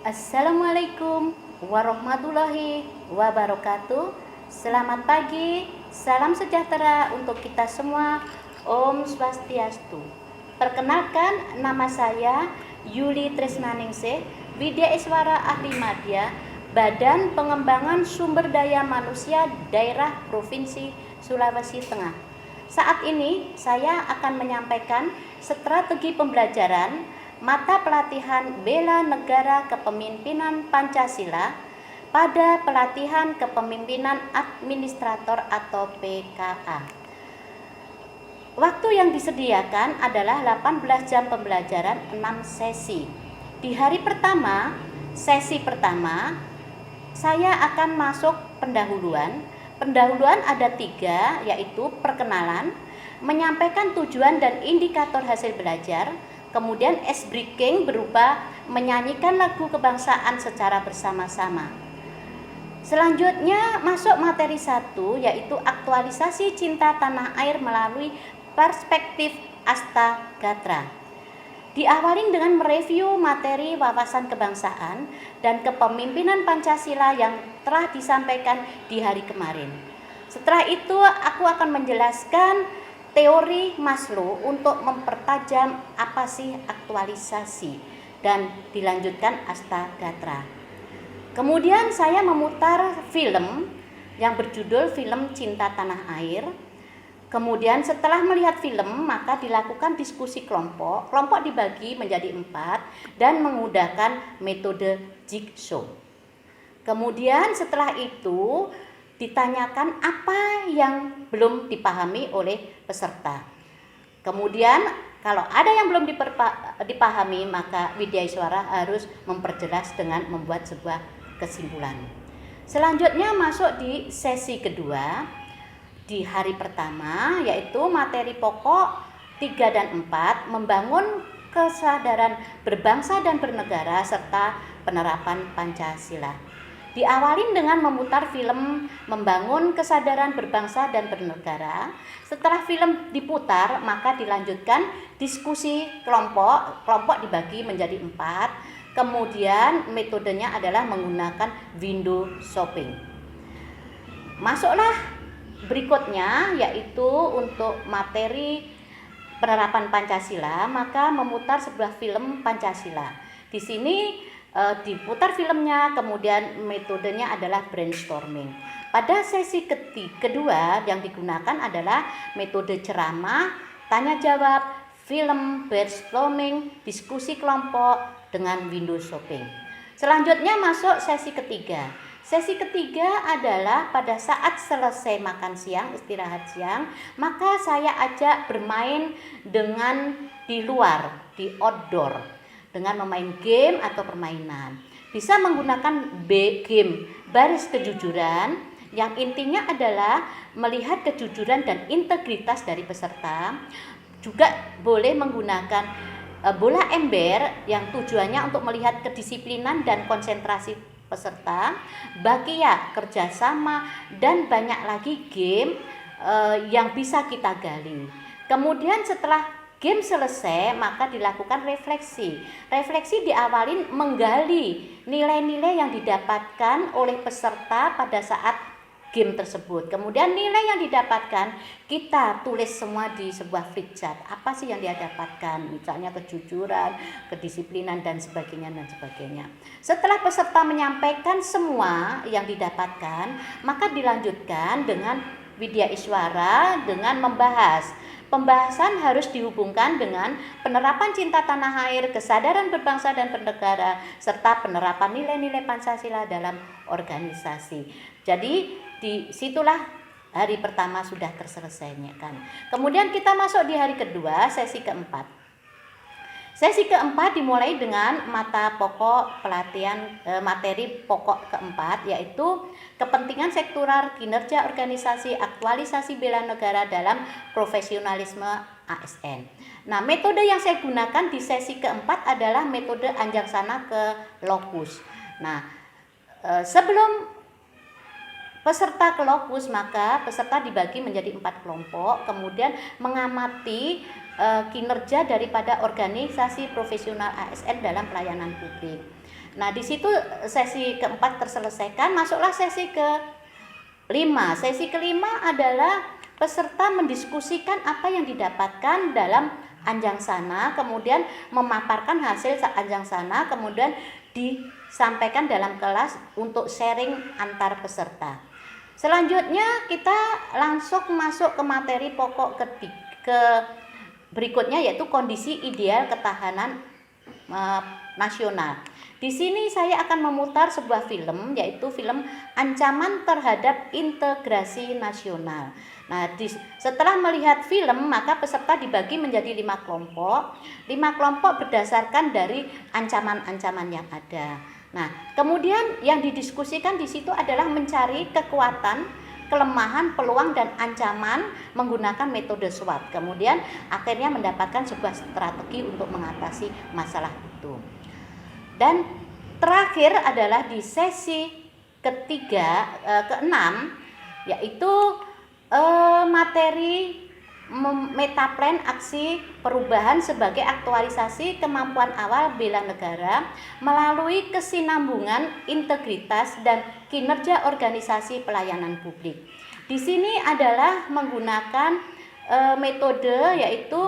Assalamualaikum warahmatullahi wabarakatuh. Selamat pagi, salam sejahtera untuk kita semua. Om Swastiastu. Perkenalkan, nama saya Yuli Tresnaningsih, Widya Iswara Ahli Madya, Badan Pengembangan Sumber Daya Manusia Daerah Provinsi Sulawesi Tengah. Saat ini saya akan menyampaikan strategi pembelajaran mata pelatihan Bela Negara Kepemimpinan Pancasila pada pelatihan kepemimpinan administrator atau PKA. Waktu yang disediakan adalah 18 jam pembelajaran 6 sesi. Di hari pertama, sesi pertama, saya akan masuk pendahuluan. Pendahuluan ada 3, yaitu perkenalan, menyampaikan tujuan dan indikator hasil belajar, kemudian ice breaking berupa menyanyikan lagu kebangsaan secara bersama-sama. Selanjutnya masuk materi 1, yaitu aktualisasi cinta tanah air melalui perspektif Astagatra. Diawali dengan mereview materi wawasan kebangsaan dan kepemimpinan Pancasila yang telah disampaikan di hari kemarin. Setelah itu aku akan menjelaskan teori Maslow untuk mempertajam apa sih aktualisasi dan dilanjutkan Astagatra. Kemudian saya memutar film yang berjudul Film Cinta Tanah Air. Kemudian setelah melihat film maka dilakukan diskusi kelompok. Kelompok dibagi menjadi 4 dan menggunakan metode jigsaw. Kemudian setelah itu ditanyakan apa yang belum dipahami oleh peserta. Kemudian kalau ada yang belum dipahami maka Widya Iswara harus memperjelas dengan membuat sebuah kesimpulan. Selanjutnya masuk di sesi kedua di hari pertama, yaitu materi pokok 3 dan 4, membangun kesadaran berbangsa dan bernegara serta penerapan Pancasila. Diawali dengan memutar film membangun kesadaran berbangsa dan bernegara. Setelah film diputar maka dilanjutkan diskusi kelompok. Kelompok dibagi menjadi 4. Kemudian metodenya adalah menggunakan window shopping. Masuklah berikutnya, yaitu untuk materi penerapan Pancasila, maka memutar sebuah film Pancasila. Di sini diputar filmnya, kemudian metodenya adalah brainstorming. Pada sesi kedua yang digunakan adalah metode ceramah, tanya jawab, film, brainstorming, diskusi kelompok dengan window shopping. Selanjutnya masuk sesi ketiga. Sesi ketiga adalah pada saat selesai makan siang, istirahat siang, maka saya ajak bermain dengan di luar, di outdoor, dengan memain game atau permainan. Bisa menggunakan game baris kejujuran yang intinya adalah melihat kejujuran dan integritas dari peserta. Juga boleh menggunakan bola ember yang tujuannya untuk melihat kedisiplinan dan konsentrasi peserta, bakia, kerjasama, dan banyak lagi game yang bisa kita gali. Kemudian setelah game selesai maka dilakukan refleksi. Refleksi diawali menggali nilai-nilai yang didapatkan oleh peserta pada saat game tersebut. Kemudian nilai yang didapatkan kita tulis semua di sebuah flip chart. Apa sih yang dia dapatkan? Misalnya kejujuran, kedisiplinan dan sebagainya. Setelah peserta menyampaikan semua yang didapatkan, maka dilanjutkan dengan Widya Iswara dengan membahas. Pembahasan harus dihubungkan dengan penerapan cinta tanah air, kesadaran berbangsa dan bernegara, serta penerapan nilai-nilai Pancasila dalam organisasi. Jadi disitulah hari pertama sudah terselesaikan. Kemudian kita masuk di hari kedua, sesi keempat. Sesi keempat dimulai dengan mata pokok pelatihan materi pokok keempat, yaitu kepentingan sektoral, kinerja organisasi, aktualisasi bela negara dalam profesionalisme ASN. Nah, metode yang saya gunakan di sesi keempat adalah metode Anjaksana ke Lokus. Nah, sebelum peserta ke lokus maka peserta dibagi menjadi 4 kelompok, kemudian mengamati kinerja daripada organisasi profesional ASN dalam pelayanan publik. Nah, di situ sesi keempat terselesaikan, masuklah sesi kelima. Sesi kelima adalah peserta mendiskusikan apa yang didapatkan dalam anjang sana, kemudian memaparkan hasil anjang sana, kemudian disampaikan dalam kelas untuk sharing antar peserta. Selanjutnya kita langsung masuk ke materi pokok berikutnya, yaitu kondisi ideal ketahanan nasional. Di sini saya akan memutar sebuah film, yaitu film Ancaman Terhadap Integrasi Nasional. Nah, setelah melihat film, maka peserta dibagi menjadi 5 kelompok. 5 kelompok berdasarkan dari ancaman-ancaman yang ada. Nah, kemudian yang didiskusikan di situ adalah mencari kekuatan, kelemahan, peluang, dan ancaman menggunakan metode SWOT. Kemudian akhirnya mendapatkan sebuah strategi untuk mengatasi masalah itu. Dan terakhir adalah di sesi keenam, yaitu materi metaplan aksi perubahan sebagai aktualisasi kemampuan awal bela negara melalui kesinambungan, integritas, dan kinerja organisasi pelayanan publik. Di sini adalah menggunakan metode, yaitu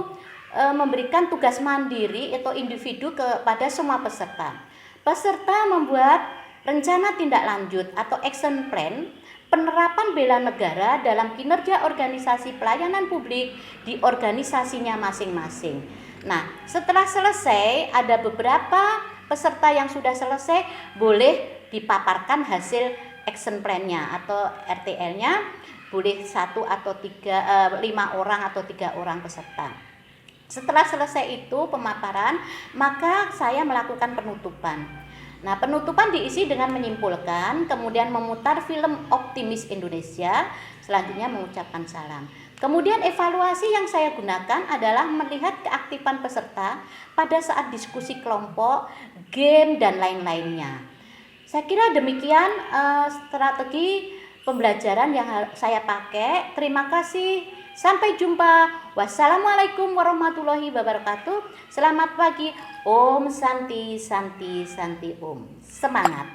memberikan tugas mandiri atau individu kepada semua peserta. Peserta membuat rencana tindak lanjut atau action plan penerapan bela negara dalam kinerja organisasi pelayanan publik di organisasinya masing-masing. Nah, setelah selesai, ada beberapa peserta yang sudah selesai boleh dipaparkan hasil action plan-nya atau RTL-nya, boleh 1 atau 5 orang atau 3 orang peserta. Setelah selesai itu pemaparan, maka saya melakukan penutupan. Nah, penutupan diisi dengan menyimpulkan, kemudian memutar film Optimis Indonesia, selanjutnya mengucapkan salam. Kemudian evaluasi yang saya gunakan adalah melihat keaktifan peserta pada saat diskusi kelompok, game, dan lain-lainnya. Saya kira demikian strategi pembelajaran yang saya pakai. Terima kasih. Sampai jumpa. Wassalamualaikum warahmatullahi wabarakatuh. Selamat pagi. Om Santi Santi Santi Om. Semangat.